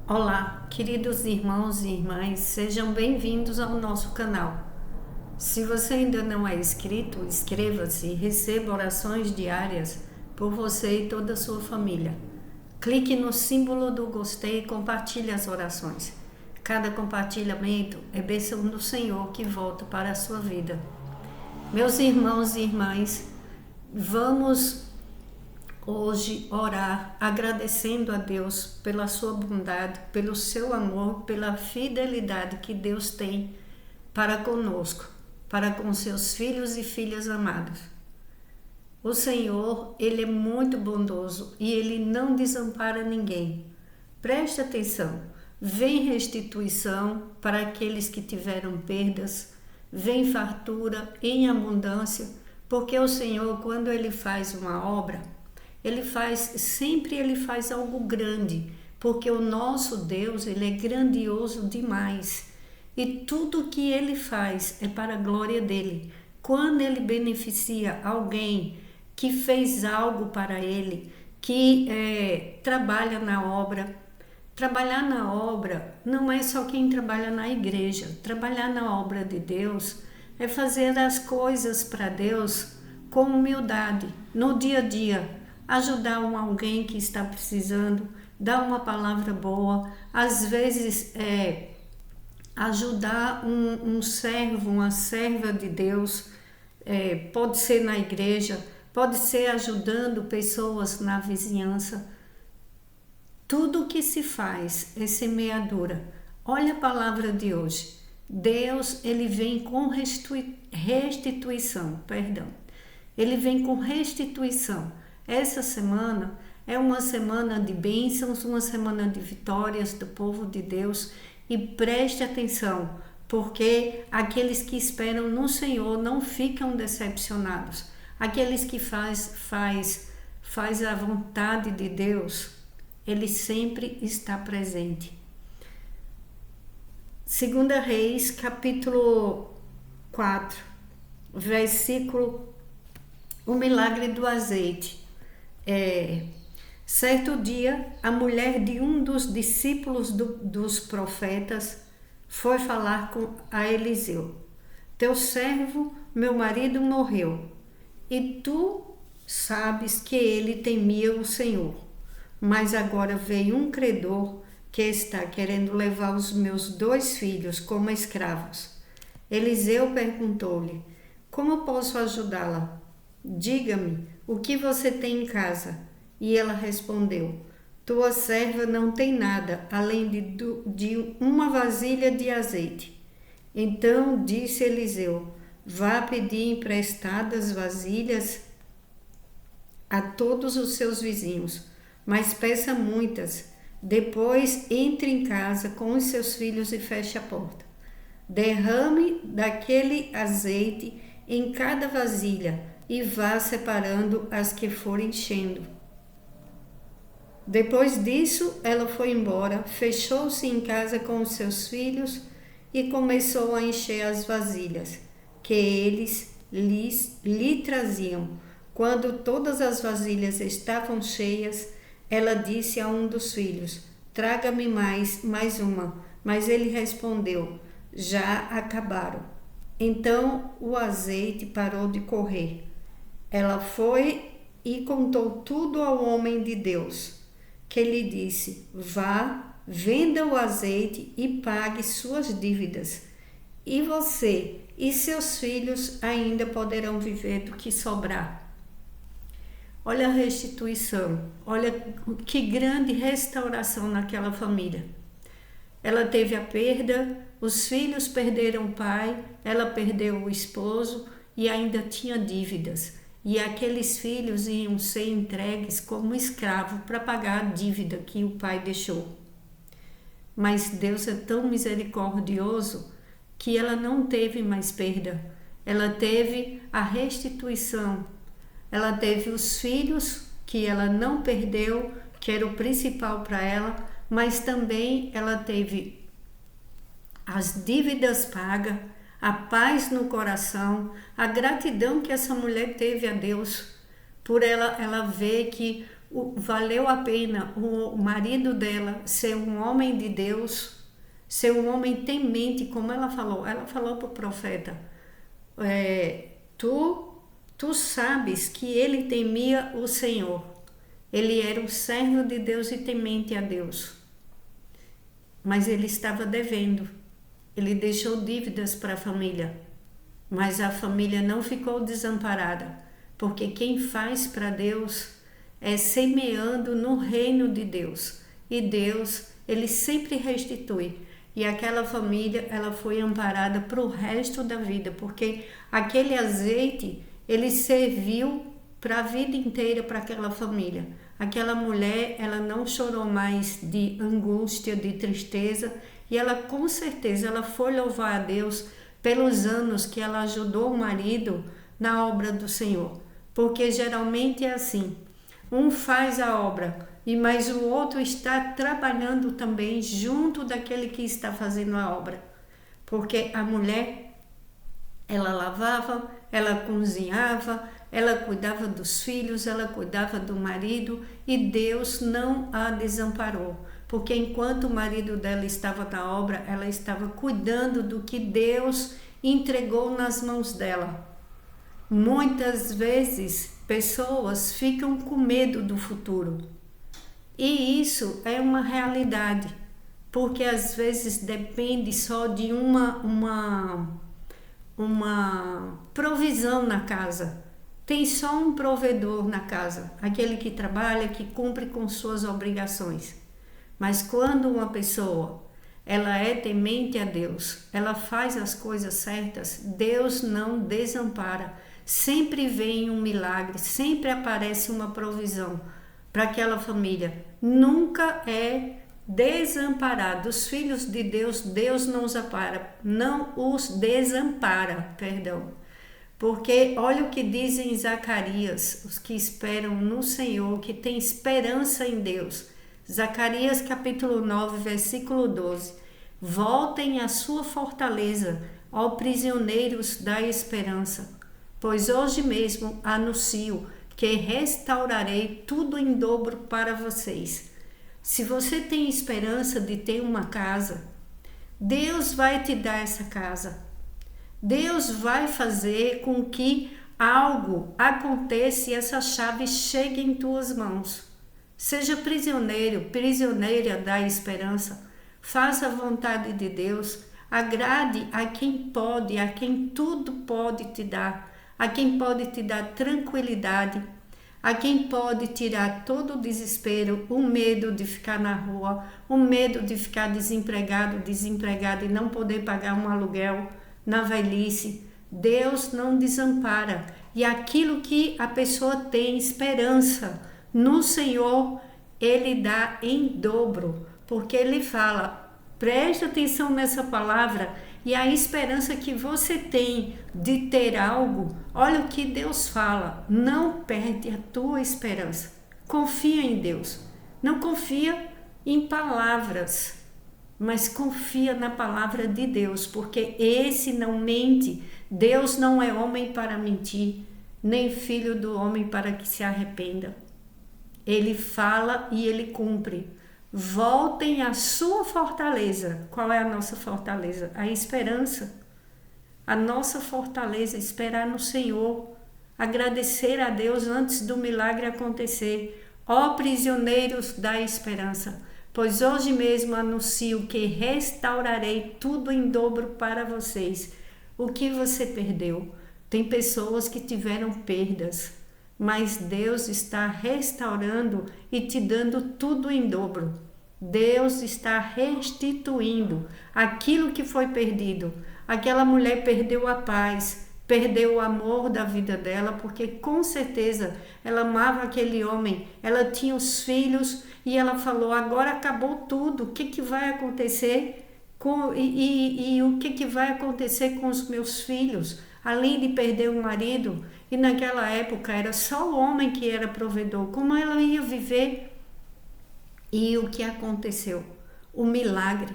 Olá, queridos irmãos e irmãs, sejam bem-vindos ao nosso canal. Se você ainda não é inscrito, inscreva-se e receba orações diárias por você e toda a sua família. Clique no símbolo do gostei e compartilhe as orações. Cada compartilhamento é bênção do Senhor que volta para a sua vida. Meus irmãos e irmãs, vamos hoje orar agradecendo a Deus pela sua bondade, pelo seu amor, pela fidelidade que Deus tem para conosco, para com seus filhos e filhas amados. O Senhor, Ele é muito bondoso e Ele não desampara ninguém. Preste atenção, vem restituição para aqueles que tiveram perdas, vem fartura em abundância, porque o Senhor, quando Ele faz uma obra, Ele faz algo grande, porque o nosso Deus, Ele é grandioso demais. E tudo que Ele faz é para a glória dEle. Quando Ele beneficia alguém que fez algo para Ele, que trabalha na obra, trabalhar na obra não é só quem trabalha na igreja. Trabalhar na obra de Deus é fazer as coisas para Deus com humildade, no dia a dia. Ajudar alguém que está precisando, dar uma palavra boa, às vezes ajudar um servo, uma serva de Deus, pode ser na igreja, pode ser ajudando pessoas na vizinhança. Tudo que se faz é semeadura. Olha a palavra de hoje. Deus, Ele vem com restituição, Ele vem com restituição. Essa semana é uma semana de bênçãos, uma semana de vitórias do povo de Deus. E preste atenção, porque aqueles que esperam no Senhor não ficam decepcionados. Aqueles que faz a vontade de Deus, Ele sempre está presente. 2 Reis, capítulo 4, versículo, o milagre do azeite. Certo dia, a mulher de um dos discípulos dos profetas foi falar a Eliseu: teu servo, meu marido, morreu, e tu sabes que ele temia o Senhor. Mas agora veio um credor que está querendo levar os meus 2 filhos como escravos. Eliseu perguntou-lhe: como posso ajudá-la? Diga-me, o que você tem em casa? E ela respondeu: tua serva não tem nada, além de uma vasilha de azeite. Então disse Eliseu: vá pedir emprestadas vasilhas a todos os seus vizinhos, mas peça muitas. Depois entre em casa com os seus filhos e feche a porta. Derrame daquele azeite em cada vasilha e vá separando as que forem enchendo. Depois disso, ela foi embora, fechou-se em casa com os seus filhos e começou a encher as vasilhas que eles lhe traziam. Quando todas as vasilhas estavam cheias, ela disse a um dos filhos: traga-me mais uma. Mas ele respondeu: já acabaram. Então o azeite parou de correr. Ela foi e contou tudo ao homem de Deus, que lhe disse: vá, venda o azeite e pague suas dívidas, e você e seus filhos ainda poderão viver do que sobrar. Olha a restituição, olha que grande restauração naquela família. Ela teve a perda, os filhos perderam o pai, ela perdeu o esposo e ainda tinha dívidas. E aqueles filhos iam ser entregues como escravo para pagar a dívida que o pai deixou. Mas Deus é tão misericordioso que ela não teve mais perda. Ela teve a restituição. Ela teve os filhos que ela não perdeu, que era o principal para ela, mas também ela teve as dívidas pagas, a paz no coração, a gratidão que essa mulher teve a Deus, por ela ver que valeu a pena o marido dela ser um homem de Deus, ser um homem temente, como ela falou para o profeta, tu sabes que ele temia o Senhor, ele era um servo de Deus e temente a Deus, mas ele estava devendo, ele deixou dívidas para a família, mas a família não ficou desamparada, porque quem faz para Deus é semeando no reino de Deus, e Deus, ele sempre restitui. E aquela família, ela foi amparada para o resto da vida, porque aquele azeite, ele serviu para a vida inteira para aquela família. Aquela mulher, ela não chorou mais de angústia, de tristeza, e ela com certeza, ela foi louvar a Deus pelos anos que ela ajudou o marido na obra do Senhor. Porque geralmente é assim, um faz a obra, mas o outro está trabalhando também junto daquele que está fazendo a obra. Porque a mulher, ela lavava, ela cozinhava, ela cuidava dos filhos, ela cuidava do marido, e Deus não a desamparou. Porque enquanto o marido dela estava na obra, ela estava cuidando do que Deus entregou nas mãos dela. Muitas vezes, pessoas ficam com medo do futuro. E isso é uma realidade, porque às vezes depende só de uma provisão na casa. Tem só um provedor na casa, aquele que trabalha, que cumpre com suas obrigações. Mas quando uma pessoa, ela é temente a Deus, ela faz as coisas certas, Deus não desampara. Sempre vem um milagre, sempre aparece uma provisão para aquela família. Nunca é desamparado. Os filhos de Deus, Deus não os desampara, Porque olha o que dizem Zacarias, os que esperam no Senhor, que têm esperança em Deus. Zacarias capítulo 9, versículo 12. Voltem à sua fortaleza, ó prisioneiros da esperança. Pois hoje mesmo anuncio que restaurarei tudo em dobro para vocês. Se você tem esperança de ter uma casa, Deus vai te dar essa casa. Deus vai fazer com que algo aconteça e essa chave chegue em tuas mãos. Seja prisioneiro, prisioneira da esperança. Faça a vontade de Deus. Agrade a quem pode, a quem tudo pode te dar. A quem pode te dar tranquilidade, a quem pode tirar todo o desespero, o medo de ficar na rua, o medo de ficar desempregado e não poder pagar um aluguel na velhice. Deus não desampara. E aquilo que a pessoa tem esperança no Senhor, Ele dá em dobro, porque Ele fala, preste atenção nessa palavra, e a esperança que você tem de ter algo, olha o que Deus fala, não perde a tua esperança, confia em Deus, não confia em palavras, mas confia na palavra de Deus, porque esse não mente, Deus não é homem para mentir, nem filho do homem para que se arrependa. Ele fala e ele cumpre. Voltem à sua fortaleza. Qual é a nossa fortaleza? A esperança. A nossa fortaleza é esperar no Senhor. Agradecer a Deus antes do milagre acontecer. Ó prisioneiros da esperança, pois hoje mesmo anuncio que restaurarei tudo em dobro para vocês. O que você perdeu? Tem pessoas que tiveram perdas, mas Deus está restaurando e te dando tudo em dobro. Deus está restituindo aquilo que foi perdido. Aquela mulher perdeu a paz, perdeu o amor da vida dela, porque com certeza ela amava aquele homem, ela tinha os filhos e ela falou, agora acabou tudo, o que vai acontecer e o que vai acontecer com os meus filhos? Além de perder o marido, e naquela época era só o homem que era provedor, como ela ia viver? E o que aconteceu? O milagre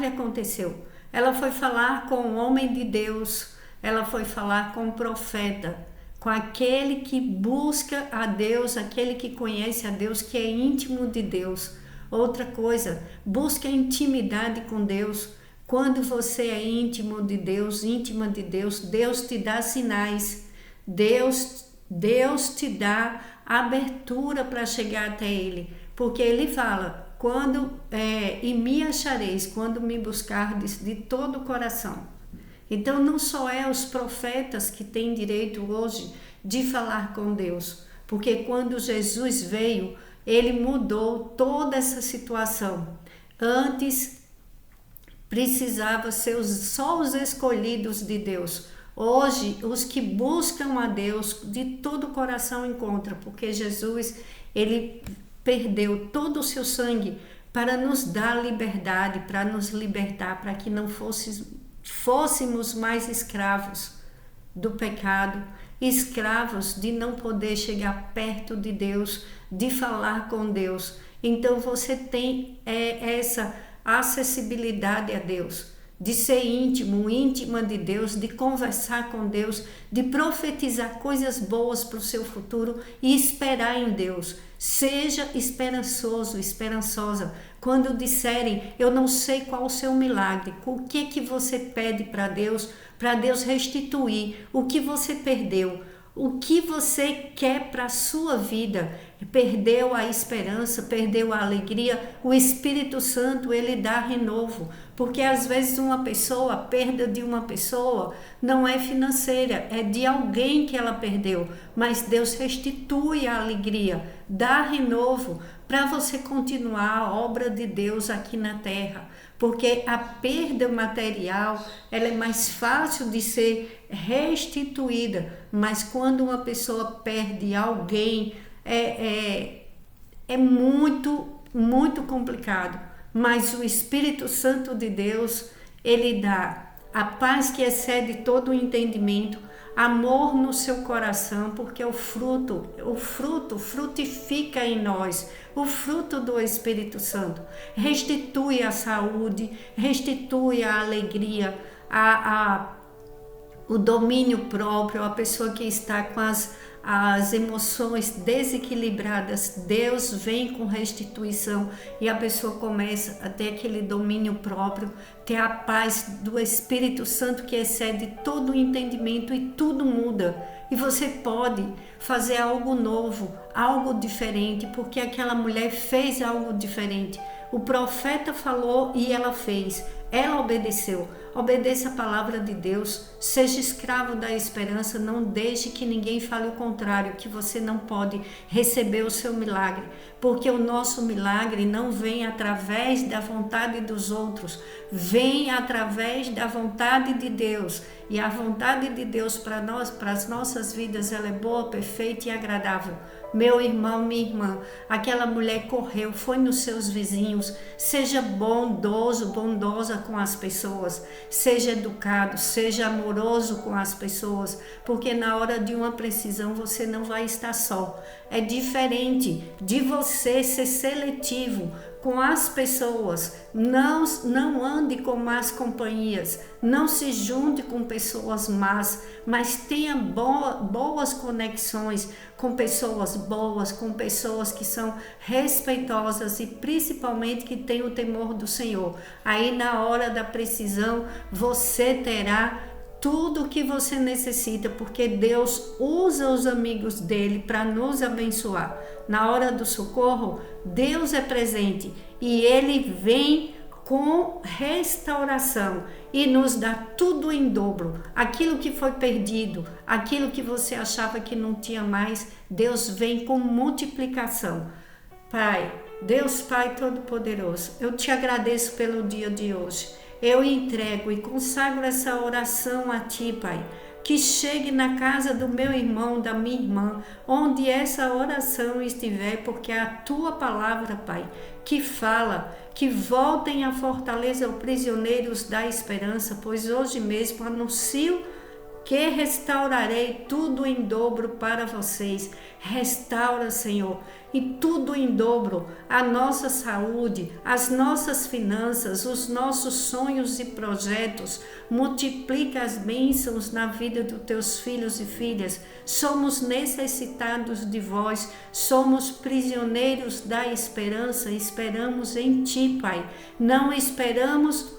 aconteceu. Ela foi falar com o homem de Deus, ela foi falar com o profeta, com aquele que busca a Deus, aquele que conhece a Deus, que é íntimo de Deus. Outra coisa, busca intimidade com Deus. Quando você é íntimo de Deus, íntima de Deus, Deus te dá sinais. Deus te dá abertura para chegar até Ele. Porque Ele fala, e me achareis, quando me buscardes de todo o coração. Então não só é os profetas que têm direito hoje de falar com Deus. Porque quando Jesus veio, Ele mudou toda essa situação. Antes precisava ser só os escolhidos de Deus. Hoje, os que buscam a Deus de todo o coração encontram, porque Jesus, Ele perdeu todo o seu sangue para nos dar liberdade, para nos libertar, para que não fôssemos mais escravos do pecado, escravos de não poder chegar perto de Deus, de falar com Deus. Então você tem essa acessibilidade a Deus, de ser íntimo, íntima de Deus, de conversar com Deus, de profetizar coisas boas para o seu futuro e esperar em Deus. Seja esperançoso, esperançosa. Quando disserem, eu não sei qual o seu milagre, o que você pede para Deus restituir o que você perdeu, o que você quer para a sua vida. Perdeu a esperança, perdeu a alegria, o Espírito Santo, Ele dá renovo. Porque às vezes a perda de uma pessoa não é financeira, é de alguém que ela perdeu. Mas Deus restitui a alegria, dá renovo para você continuar a obra de Deus aqui na terra. Porque a perda material, ela é mais fácil de ser restituída. Mas quando uma pessoa perde alguém, é muito, muito complicado. Mas o Espírito Santo de Deus, Ele dá a paz que excede todo o entendimento, amor no seu coração, porque o fruto frutifica em nós, o fruto do Espírito Santo. Restitui a saúde, restitui a alegria, o domínio próprio, a pessoa que está com as emoções desequilibradas, Deus vem com restituição e a pessoa começa a ter aquele domínio próprio, ter a paz do Espírito Santo que excede todo o entendimento e tudo muda. E você pode fazer algo novo, algo diferente, porque aquela mulher fez algo diferente. O profeta falou e ela fez, ela obedeceu. Obedeça a palavra de Deus, seja escravo da esperança, não deixe que ninguém fale o contrário, que você não pode receber o seu milagre, porque o nosso milagre não vem através da vontade dos outros, vem através da vontade de Deus. E a vontade de Deus para nós, para as nossas vidas, ela é boa, perfeita e agradável. Meu irmão, minha irmã, aquela mulher correu, foi nos seus vizinhos. Seja bondosa com as pessoas, seja educado, seja amoroso com as pessoas, porque na hora de uma precisão você não vai estar só. É diferente de você ser seletivo com as pessoas. Não ande com más companhias, não se junte com pessoas más, mas tenha boas conexões com pessoas boas, com pessoas que são respeitosas e principalmente que têm o temor do Senhor. Aí na hora da precisão você terá tudo o que você necessita, porque Deus usa os amigos dele para nos abençoar. Na hora do socorro, Deus é presente e Ele vem com restauração e nos dá tudo em dobro. Aquilo que foi perdido, aquilo que você achava que não tinha mais, Deus vem com multiplicação. Pai, Deus Pai Todo-Poderoso, eu te agradeço pelo dia de hoje. Eu entrego e consagro essa oração a Ti, Pai. Que chegue na casa do meu irmão, da minha irmã, onde essa oração estiver, porque é a Tua palavra, Pai, que fala, que voltem à fortaleza os prisioneiros da esperança, pois hoje mesmo anuncio que restaurarei tudo em dobro para vocês. Restaura, Senhor, e tudo em dobro, a nossa saúde, as nossas finanças, os nossos sonhos e projetos. Multiplica as bênçãos na vida dos teus filhos e filhas. Somos necessitados de vós, somos prisioneiros da esperança, esperamos em Ti, Pai. Não esperamos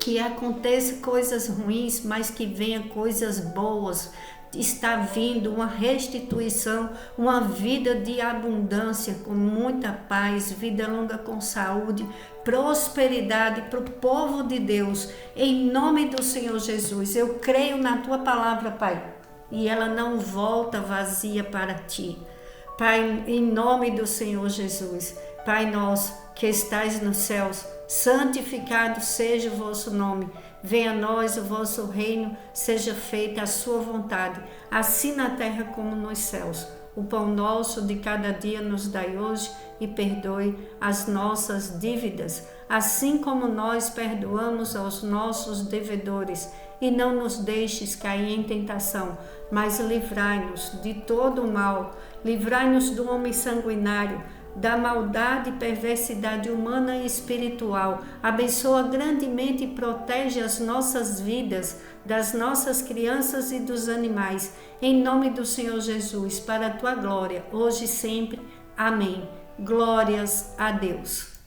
que aconteça coisas ruins, mas que venha coisas boas. Está vindo uma restituição, uma vida de abundância, com muita paz, vida longa com saúde, prosperidade para o povo de Deus. Em nome do Senhor Jesus, eu creio na Tua palavra, Pai, e ela não volta vazia para Ti. Pai, em nome do Senhor Jesus, Pai nosso que estais nos céus, santificado seja o vosso nome. Venha a nós o vosso reino, seja feita a sua vontade, assim na terra como nos céus. O pão nosso de cada dia nos dai hoje e perdoe as nossas dívidas, assim como nós perdoamos aos nossos devedores. E não nos deixes cair em tentação, mas livrai-nos de todo o mal. Livrai-nos do homem sanguinário, da maldade e perversidade humana e espiritual. Abençoa grandemente e protege as nossas vidas, das nossas crianças e dos animais. Em nome do Senhor Jesus, para a Tua glória, hoje e sempre. Amém. Glórias a Deus.